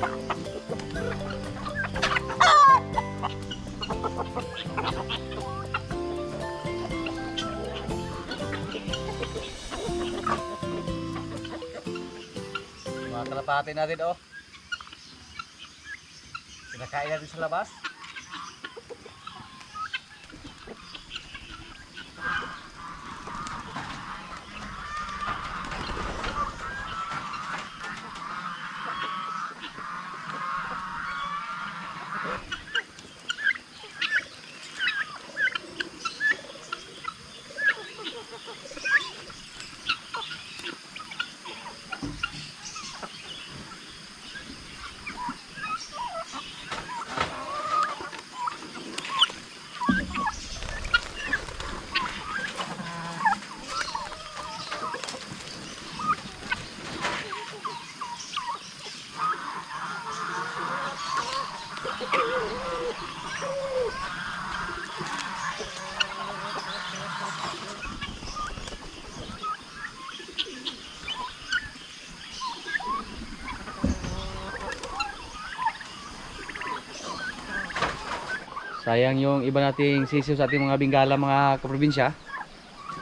Mga kalapati natin oh. Kinakain natin sa labas. Sayang yung iba nating sisiw sa ating mga Bengala mga kaprobinsya,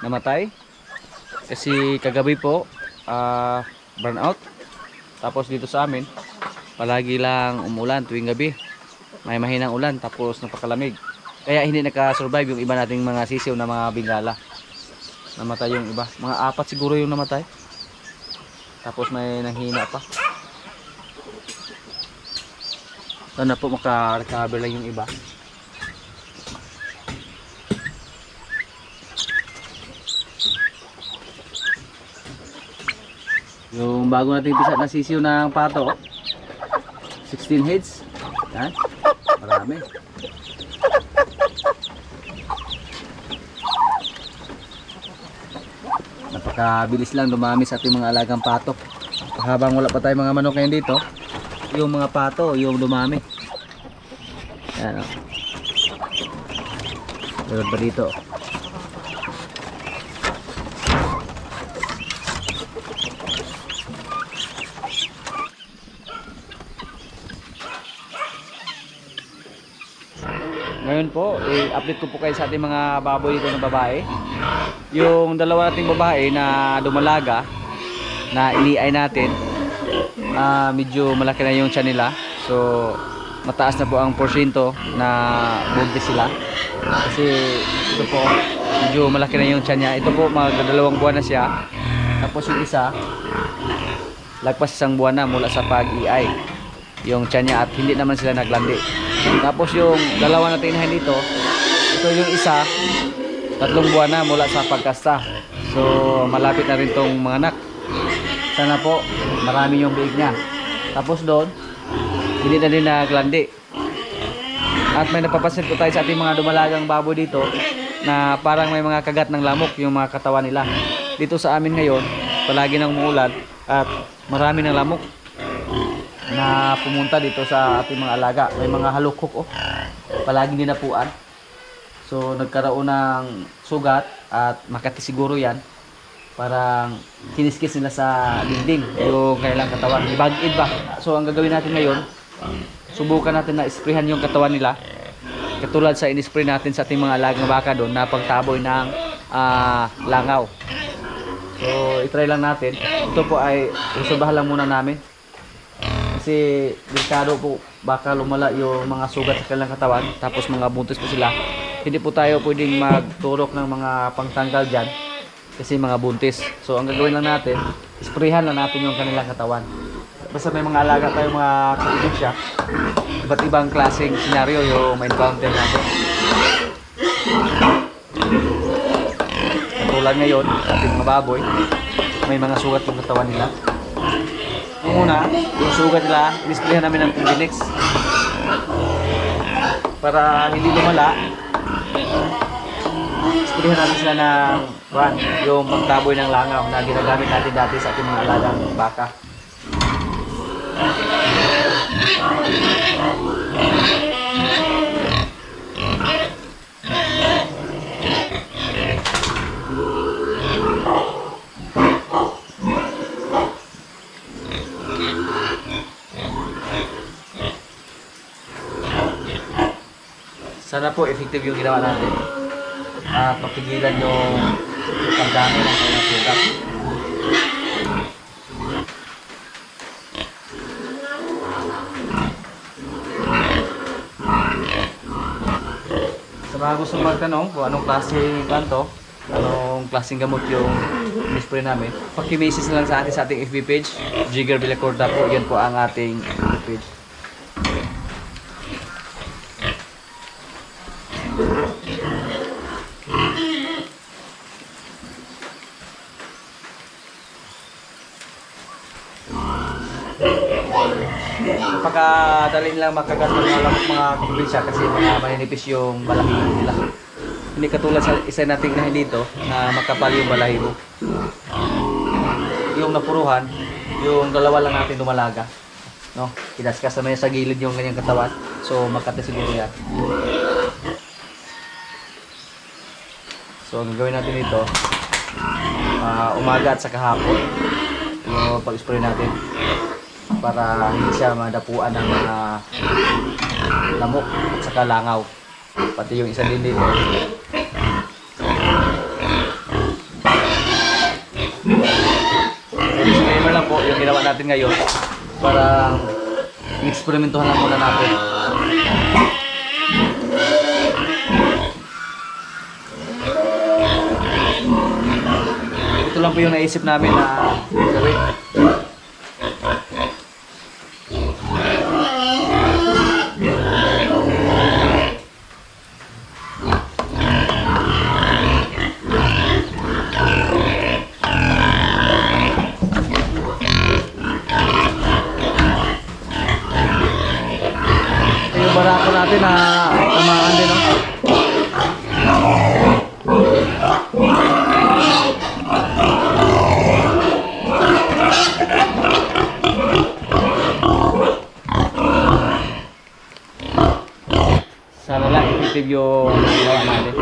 namatay kasi kagabi po burn out. Tapos dito sa amin palagi lang umulan tuwing gabi, may mahinang ulan tapos napakalamig, kaya hindi nakasurvive yung iba nating mga sisiw na mga Bengala. Namatay yung iba, mga 4 siguro yung namatay, tapos may nanghina pa. Sana po maka-recover lang yung iba. Yung bago natin pisa na sisiw ng pato, 16 heads. Yan, marami. Napakabilis lang dumami sa ating mga alagang pato. Habang wala pa tayong mga manok ngayon dito, yung mga pato yung dumami. Yan o. Meron pa dito. Ngayon po, i-update ko po kayo sa ating mga baboy dito na babae. Yung dalawa nating babae na dumalaga, na iniay natin, medyo malaki na yung tiyan nila. So, mataas na po ang porsyento na buntis sila. Kasi ito po, medyo malaki na yung tiyan niya. Ito po, magdadalawang buwan na siya. Tapos yung isa, lagpas 1 buwan na mula sa pag-iay yung tiyan niya at hindi naman sila naglandi. Tapos yung dalawa na tinahin dito, ito yung isa, 3 buwan na mula sa pagkasta. So malapit na rin tong mga anak. Sana po marami yung biig niya. Tapos doon, hindi na din naglandi. At may napapansin po tayo sa ating mga dumalagang baboy dito na parang may mga kagat ng lamok yung mga katawan nila. Dito sa amin ngayon, palagi nang umuulan at marami ng lamok na pumunta dito sa ating mga alaga. May mga halukok oh, palagi dinapuan. So nagkaroon ng sugat at makati siguro yan. Parang kiniskis nila sa dingding yung kanilang katawan, ibag-id ba. So ang gagawin natin ngayon, subukan natin na isprayhan yung katawan nila, katulad sa inispray natin sa ating mga alagang baka doon na pagtaboy ng langaw. So itry lang natin. Ito po ay usubahan lang muna namin kasi delikado po, baka lumala yung mga sugat sa kanilang katawan, tapos mga buntis po sila. Hindi po tayo pwedeng magturok ng mga pangtanggal dyan kasi mga buntis. So ang gagawin lang natin, sprayhan lang natin yung kanilang katawan. Basta may mga alaga tayo mga kaprobinsya, iba't ibang klaseng senaryo yung may encounter natin. Katulad ngayon, ating mga baboy, may mga sugat yung katawan nila. Una, yung sugat nila, displayan namin ng Pindinix para hindi lumala. Displayan namin sila ng yung pagtaboy ng langaw na ginagamit natin dati sa ating mga alagang baka. Sana po effective yung ginawa natin. At mapigilan yung pagdami ng kailang sugat. Sa mga gusto magtanong kung anong klaseng kanto, anong klaseng gamot yung spray namin, paki-message na lang sa atin sa ating FB page, Jigger Villacorta po. Yan po ang ating FB page. Napakadali lang makagat ng mga lamok mga probinsya kasi mga maninipis yung balahibo nila. Hindi katulad sa isa nating nahin dito na makapal yung balahibo. Yung napuruhan, yung dalawa lang natin dumalaga. No? Kinaskas naman sa gilid yung kanyang katawan. So makati siguro yan. So ang gagawin natin dito, umaga at saka hapon yung pag-spray natin para hindi siya madapuan ng mga lamok at saka langaw. Pati yung isa din dito. So, disclaimer lang po yung ginawa natin ngayon para i-experimentuhan lang muna natin. Ito lang po yung naisip namin na gawin. Yung barako natin na tamaan din, no? Sana lang effective yung ginawa natin.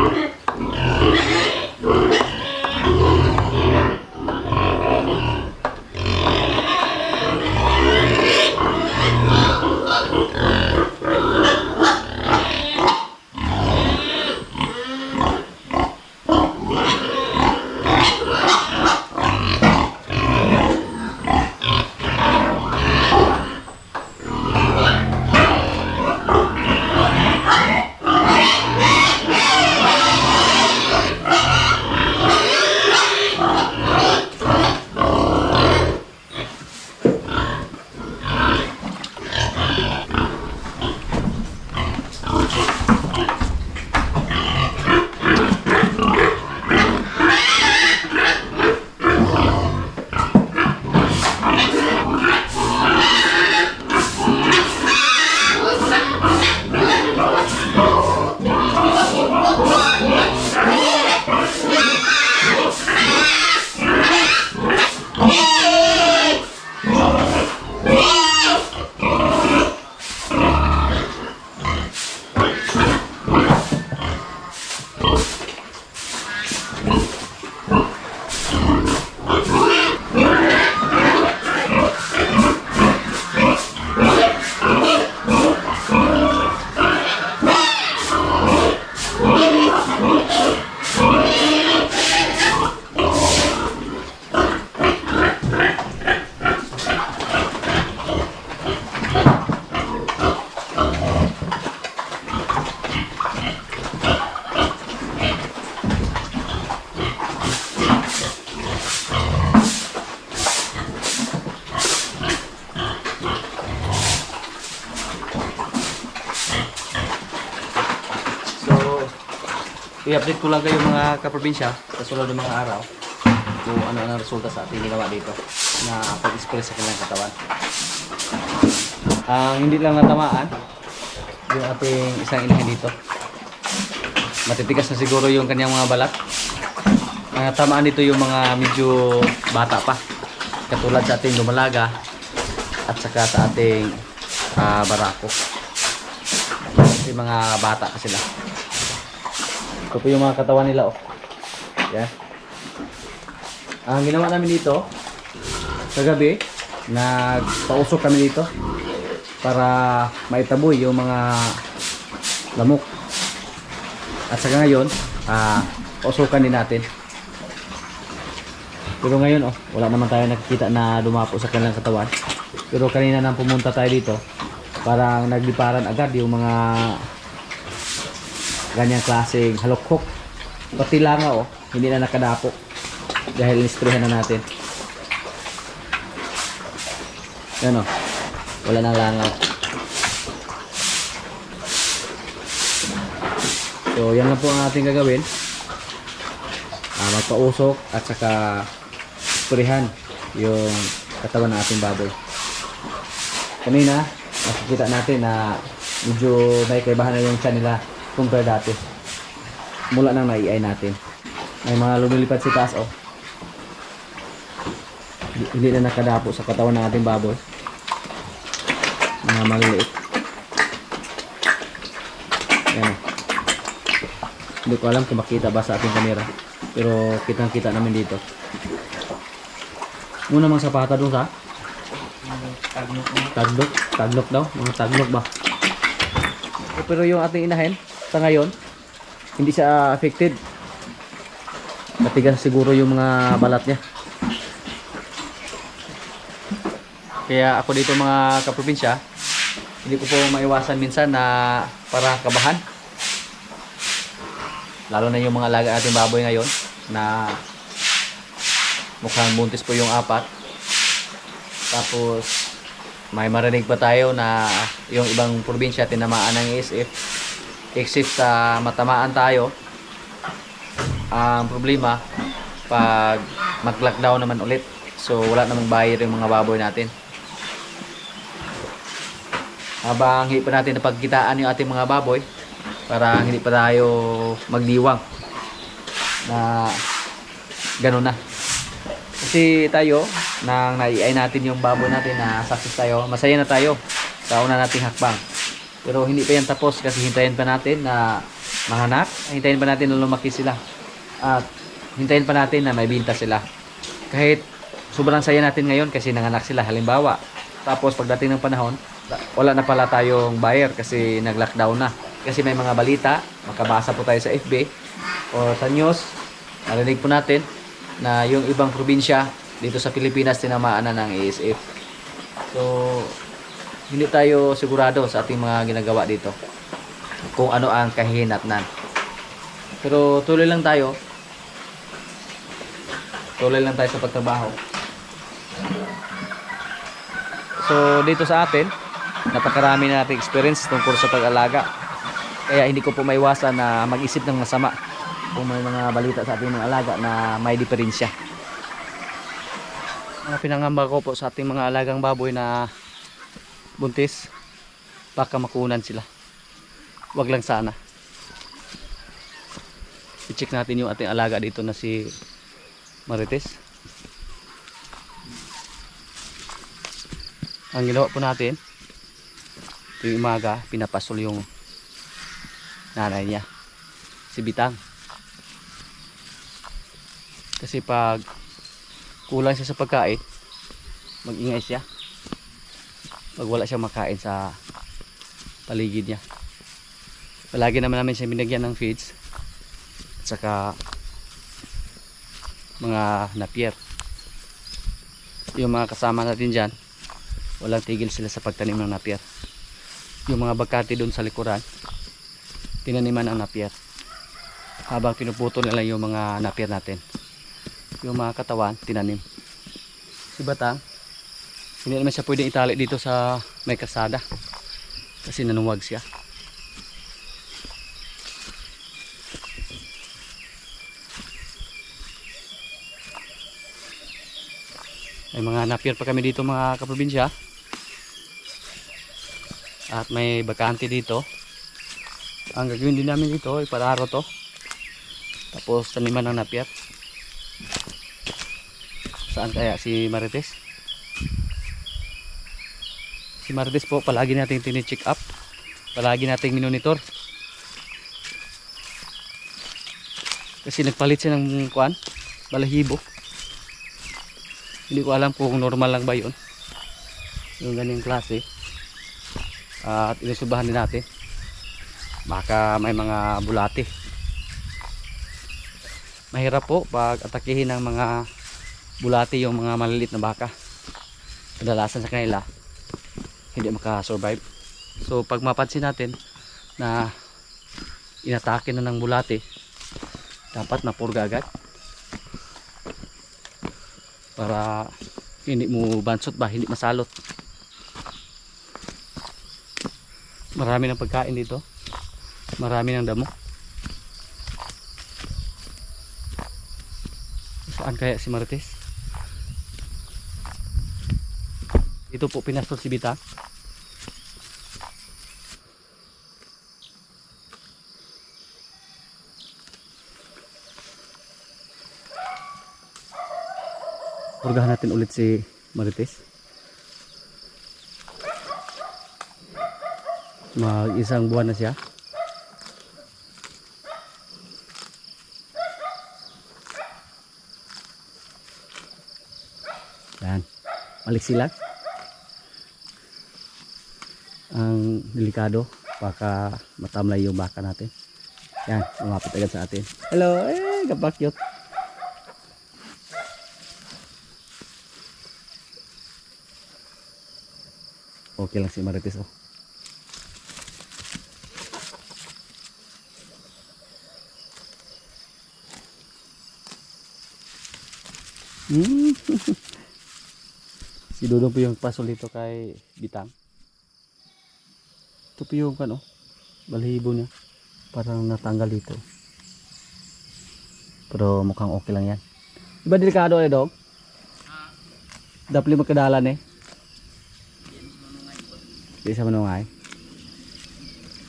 I-update ko lang kayo mga kaprobinsya sa sunod ng mga araw kung ano ang resulta sa ating ginawa dito na pag-spray sa kanilang katawan. Ang hindi lang natamaan yung ating isang inahin dito. Matitigas na siguro yung kanyang mga balat. Tamaan dito yung mga medyo bata pa, katulad sa ating dumalaga at saka sa ating barako. Yung mga bata kasi lang. Ito po yung mga katawan nila, oh. Yan. Ang ginawa namin dito, kagabi, nagpausok kami dito para maitaboy yung mga lamok At saka ngayon, usukan din natin. Pero ngayon, wala naman tayo nakikita na dumapo sa kanilang katawan. Pero kanina nang pumunta tayo dito, parang nagliparan agad yung mga ganyang klaseng halukok. Pati langa, hindi na nakadapo dahil nisprehan na natin. Yan, wala nang langaw. So yan lang po ang ating gagawin. Magpausok at saka isprehan yung katawan ng ating baboy. Kanina nakikita natin na medyo may kaibahan na yung tiyan nila compare dati. Mula nang naiay natin, may mga lumilipad si taas, hindi na nakadapo sa katawan ng ating baboy, mga maliliit. Yan. Hindi ko alam kung makita ba sa ating camera, pero kitang kita namin dito. Muna mga sapata dun sa taglok daw, mga taglok ba. Pero yung ating inahin sa ngayon, hindi siya affected. Matigas siguro yung mga balat niya. Kaya ako dito mga kaprobinsya, hindi ko po maiwasan minsan na para kabahan. Lalo na yung mga alaga nating baboy ngayon na mukhang buntis po yung 4. Tapos may marinig pa tayo na yung ibang probinsya tinamaan ng ESF. Except sa matamaan tayo, ang problema pag mag-lockdown naman ulit, so wala namang buyer yung mga baboy natin. Habang hindi pa natin napagkitaan yung ating mga baboy, para hindi pa tayo magdiwang na gano'n na. Kasi tayo, nang naiay natin yung baboy natin na success tayo, masaya na tayo sa una nating hakbang. Pero hindi pa yan tapos kasi hintayin pa natin na manganak, hintayin pa natin na lumaki sila, at hintayin pa natin na may binta sila. Kahit sobrang saya natin ngayon kasi nanganak sila halimbawa, tapos pagdating ng panahon wala na pala tayong buyer kasi nag-lockdown na. Kasi may mga balita, makabasa po tayo sa FB o sa news, narinig po natin na yung ibang probinsya dito sa Pilipinas tinamaan na ng ESF. So hindi tayo sigurado sa ating mga ginagawa dito kung ano ang kahihinatnan. Pero tuloy lang tayo sa pagtrabaho. So dito sa atin, napakarami na nating experience tungkol sa pag-alaga. Kaya hindi ko po maiwasan na mag-isip ng masama kung may mga balita sa ating mga alaga na may diferensya. Mga pinangamba ko po sa ating mga alagang baboy na buntis, baka makunan sila. Wag lang sana. I-check natin yung ating alaga dito na si Marites. Ang ginawa po natin, tuwing umaga, pinapasol yung nanay niya, si Bitang. Kasi pag kulang siya sa pagkain, mag-ingay siya. Pag wala siyang makain sa paligid niya. Palagi naman namin siya binagyan ng feeds at saka mga napier. Yung mga kasama natin dyan, walang tigil sila sa pagtanim ng napier. Yung mga bagkati doon sa likuran, tinaniman ang napier. Habang pinuputol nila yung mga napier natin, yung mga katawan, tinanim. Si Batang, hindi naman siya pwedeng itali dito sa may kasada kasi nanuwag siya. May mga napier pa kami dito mga kaprobinsya, at may bakante dito. Ang gagawin din namin dito, ipararo to, tapos taniman ng napier. Saan kaya si Marites? Si Marites po, palagi nating tini-check up, palagi nating minonitor. Kasi nagpalit siya ng kuan, balahibo. Hindi ko alam kung normal lang ba yun, yung ganyang klase. At inusubahan din natin, baka may mga bulate mahirap po pag atakihin ng mga bulati yung mga maliliit na baka. Kadalasan sa kanila hindi makasurvive. So pag mapansin natin na inatake na ng bulati, dapat mapurga agad para hindi mo bansot ba, hindi masalot. Marami ng pagkain dito, marami ng damo. Saan kaya si Marites? Dito po pinastol si Bitang. Purgahan natin ulit si Marites. Mag-isang buwan na siya. Yan. Maliksi lang. Ang delikado. Baka matamlay yung baka natin. Yan. Lumapit agad sa atin. Hello. Kapakyot. Okay lang si Marites, oh. Si Dudong po yung pasol dito kay Bitang. Ito po yung ano, balahibo niya. Parang natanggal dito. Pero mukhang okay lang yan. Diba delikado eh, dog? Dapat magkadalan eh. Hindi sa manungay.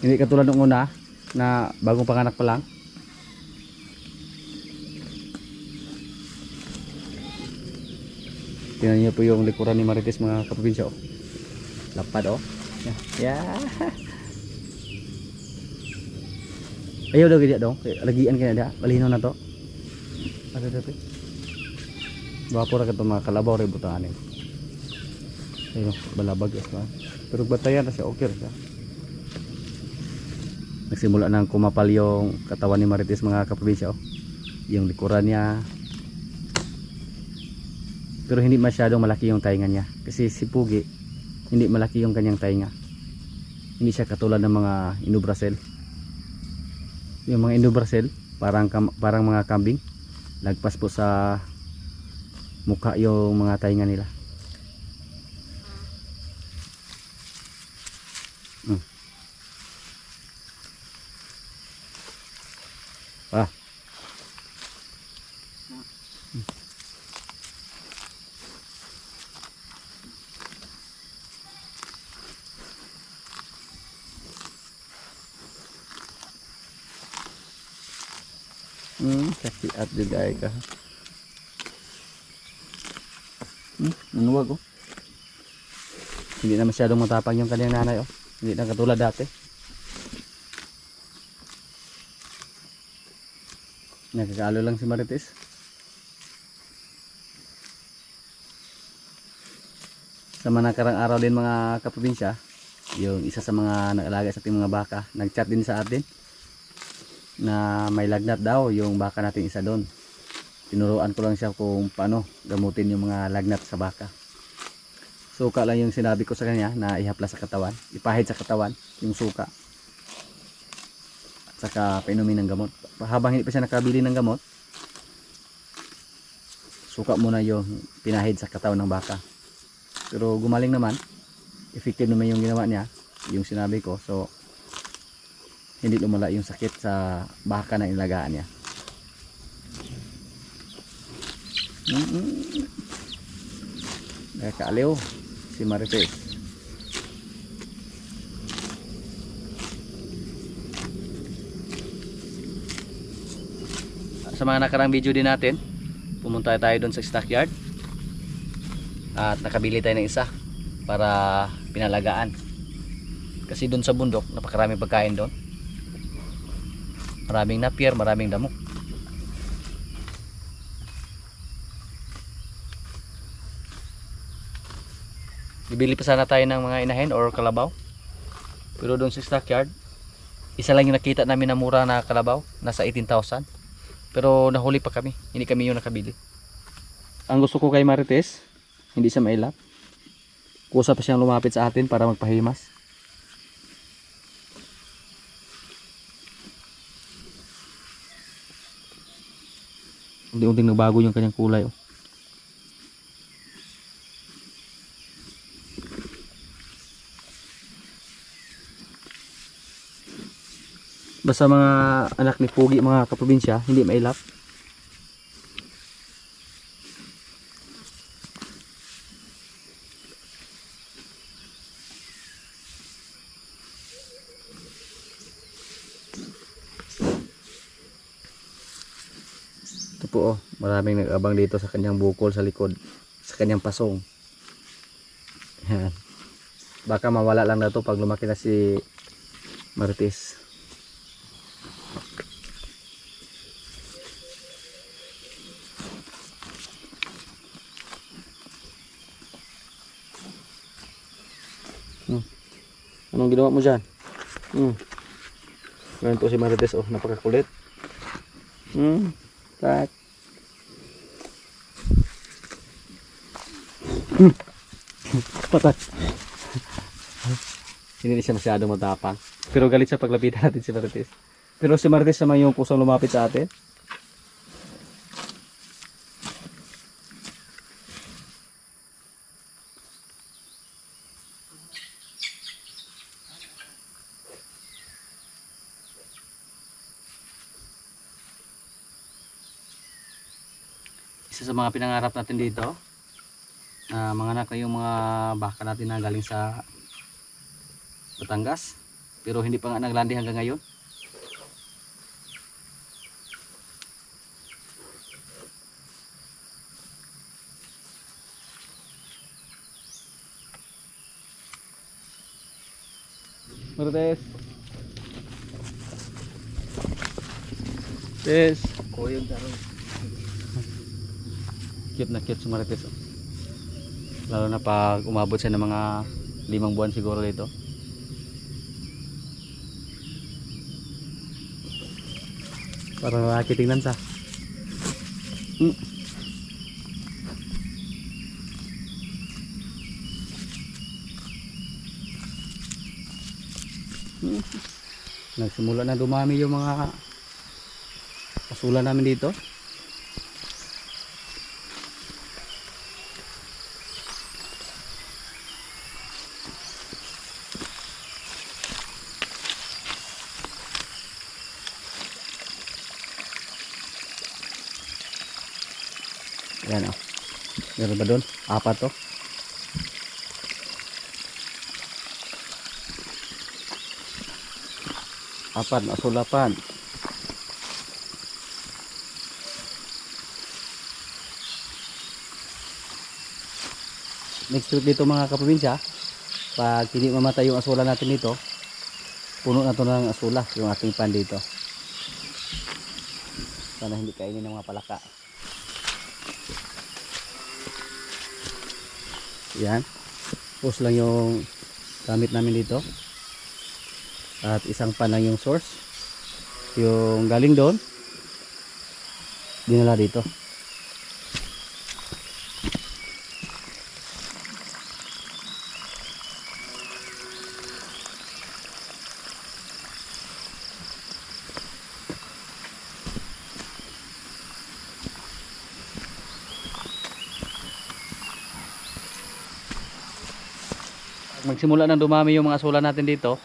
Hindi katulad ng una na bagong panganak pa lang. Tingnan niyo po yung likuran ni Marites, mga kaprobinsya, oh. Lapad, oh. Yeah. Ayaw daw ganyan dong. Lagian kaya da. Malinaw na to. Ano dapat? Bapor ka to mga kalabaw rin butangan eh. Ayun, balabag yes, man. Pero batayan na siya, okay siya. Nagsimula nang kumapal yung katawan ni Marites, mga kaprobinsya, oh. Yung likuran niya. Pero hindi masyadong malaki yung tainga niya. Kasi si Pugi, hindi malaki yung kanyang tainga. Hindi siya katulad ng mga Indobrasil. Yung mga Indobrasil, parang mga kambing. Lagpas po sa mukha yung mga tainga nila. Kasi at digay ka. Nanuwag, oh. Hindi na masyadong matapang yung kanyang nanay, oh. Hindi na katulad dati. Nagkakalo lang si Marites. Sa mga nakarang araw din, mga kaprobinsya, yung isa sa mga nag-alaga sa ating mga baka, nag-chat din sa atin na may lagnat daw yung baka natin isa doon. Tinuruan ko lang siya kung paano gamutin yung mga lagnat sa baka. Suka lang yung sinabi ko sa kanya na ihapla sa katawan, ipahid sa katawan yung suka, at saka painumin ng gamot. Habang hindi pa siya nakabili ng gamot, suka muna yung pinahid sa katawan ng baka. Pero gumaling naman, effective naman yung ginawa niya, yung sinabi ko. So hindi lumala yung sakit sa baka na ilagaan niya. Kaaliw si Marites. Sa mga nakarang video din natin, pumunta tayo doon sa stockyard at nakabili tayo ng isa para pinalagaan. Kasi doon sa bundok napakaraming pagkain doon. Maraming napier, maraming damo. Bibili pa sana tayo ng mga inahin or kalabaw. Pero doon sa stockyard, isa lang yung nakita namin na mura na kalabaw, nasa 18,000. Pero nahuli pa kami, hindi kami yung nakabili. Ang gusto ko kay Marites, hindi siya mailap. Kusa pa siyang lumapit sa atin para magpahimas. Unti-unting nagbago yung kanyang kulay. Oh. Basta mga anak ni Pugi, mga kaprobinsya, hindi mailap. Ito po oh, maraming nag-abang dito sa kanyang bukol sa likod, sa kanyang pasong. Yan. Baka mawala lang na to pag lumaki na si Marites. Anong ginawa mo dyan? Ganun po si Marites, oh, napakakulit. Tak. Patay. Hindi siya masyadong matapang. Pero galit siya paglapitan natin si Marites. Pero si Marites naman yung kusang lumapit sa atin. Isa sa mga pinangarap natin dito na manganak na yung mga baka natin na galing sa Batangas, pero hindi pa nga naglandi hanggang ngayon. Marites. Tes. Koyog daron. Cute na cute si Marites. Lalo na pag umabot siya ng mga 5 buwan siguro dito. Parang lalaki tingnan sa. Nagsimula na dumami yung mga kasula namin dito. Ayan o. Meron ba doon? 4 to. Apat na sulapan. Next week dito mga kaprobinsya, pag hindi mamatay yung asula natin dito, puno na to ng asula yung ating pan dito. Sana hindi kainin ng mga palaka. Yan. Post lang yung gamit namin dito. At isang pan lang yung source. Yung galing doon, dinala dito. Magsimula nang dumami yung mga asula natin dito,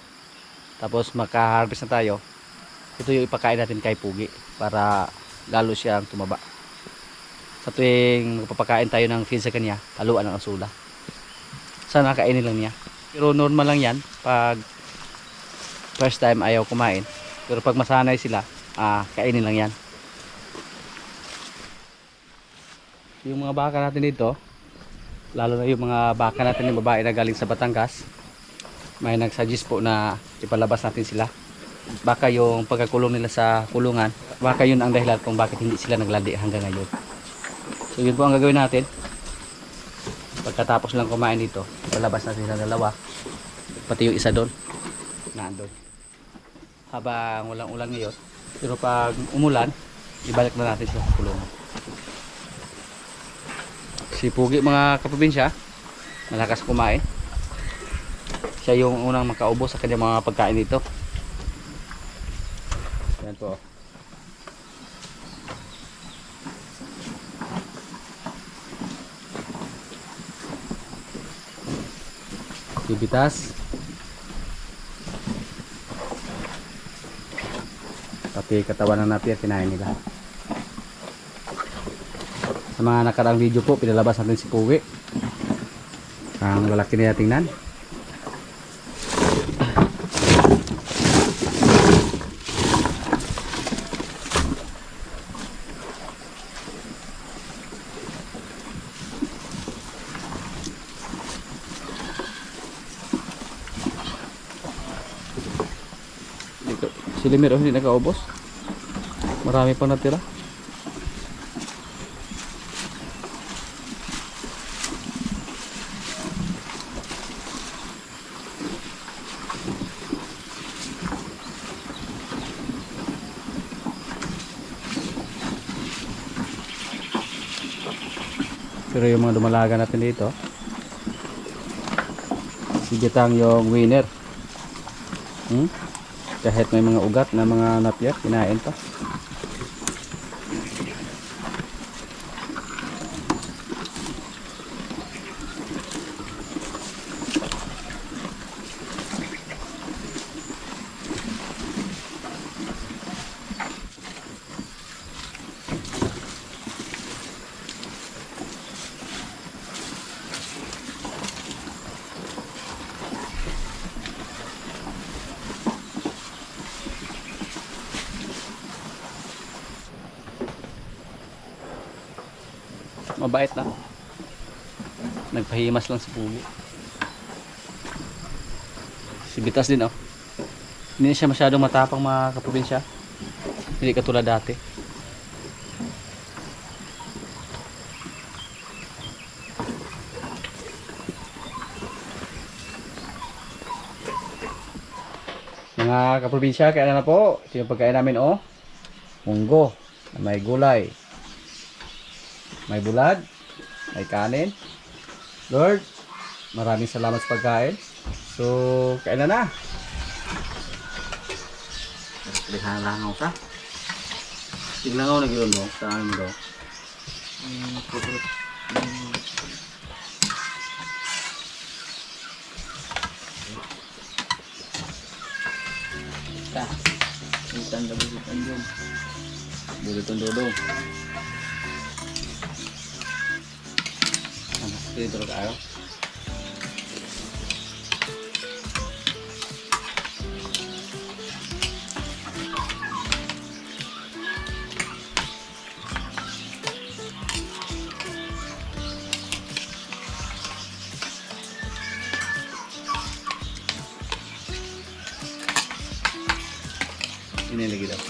tapos maka-harvest na tayo, ito yung ipakain natin kay Pugi para lalo siyang tumaba. Sa tuwing magpapakain tayo ng feed sa kanya, haluan ng asula. Sana kainin lang niya. Pero normal lang yan pag first time ayaw kumain. Pero pag masanay sila, kainin lang yan. Yung mga baka natin dito, lalo na yung mga baka natin ng babae na galing sa Batangas, may nagsuggest po na ipalabas natin sila. Baka yung pagkakulong nila sa kulungan, baka yun ang dahilan kung bakit hindi sila naglandi hanggang ngayon. So yun po ang gagawin natin. Pagkatapos lang kumain dito, ipalabas natin sa dalawa, pati yung isa doon nandun habang walang ulan ngayon. Pero pag umulan, ibalik na natin siya sa kulungan. Si Pugi mga kaprobinsya, malakas kumain. Siya yung unang makaubos sa kanyang mga pagkain dito. Yan po. Bibitas. Pati katawan ng napier kinain nila. Sa mga nakaraang video po, pinalabas natin si Pugi. Ang lalaki niya tingnan. Dito, si Limir hindi nakaubos. Marami pang natira. Pero yung mga dumalaga natin dito, si Gitang yung winner. Kahit may mga ugat na mga napier, kinain pa. Mabait na. Nagpahimas lang si Pugi. Si Bitas din oh. Hindi siya masyadong matapang mga kaprobinsya. Hindi katulad dati. Mga kaprobinsya, kaya na po. Ito yung pagkain namin oh. Munggo. May gulay. May bulad, may kanin. Lord, maraming salamat sa pagkain. So, kain na. Lihan lang ako ka. Tignan ako nag-ilunok. Saan mo daw? Itan na bulitan yun. Bulitan dodong. Dito tayo. Ini lagi daw.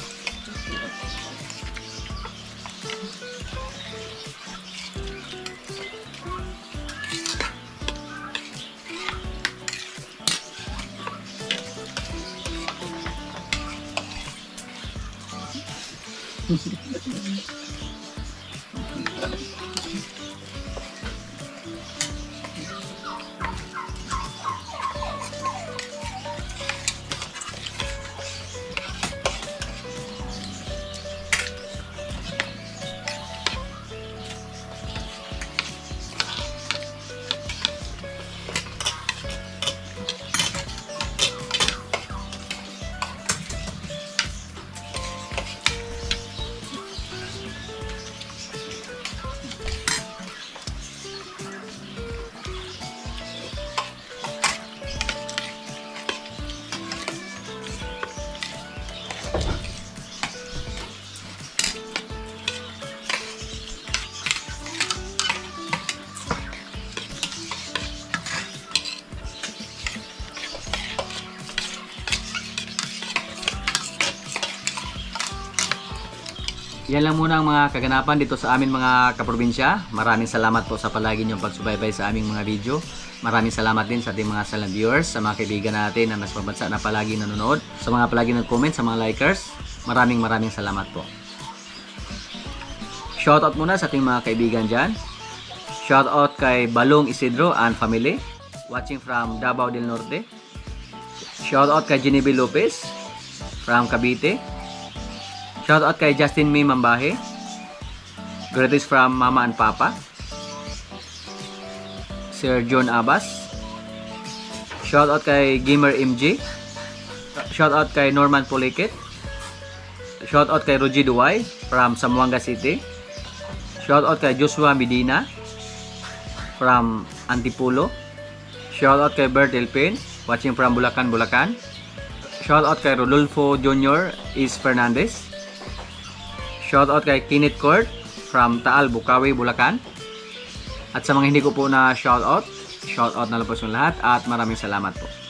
Yan lang muna ang mga kaganapan dito sa amin mga kaprobinsya. Maraming salamat po sa palagi niyong pagsubaybay sa aming mga video. Maraming salamat din sa ating mga silent viewers, sa mga kaibigan natin na nasa bansa na palagi nanonood, sa mga palagi nag-comment, sa mga likers. Maraming salamat po. Shoutout muna sa ating mga kaibigan dyan. Shoutout kay Balong Isidro and family, watching from Davao del Norte. Shoutout kay Genevieve Lopez from Cavite. Shoutout kay Justin May Mambahe. Greetings from Mama and Papa. Sir John Abbas. Shoutout kay Gamer MG. Shoutout kay Norman Polikit. Shoutout kay Rogie Duway from Zamboanga City. Shoutout kay Joshua Medina from Antipolo. Shoutout kay Bert Elpin, watching from Bulacan, Bulacan. Shoutout kay Rodolfo Jr. Is Fernandez. Shoutout kay Kenneth Court from Taal, Bukawi, Bulacan. At sa mga hindi ko po na shoutout na lang po sa lahat at maraming salamat po.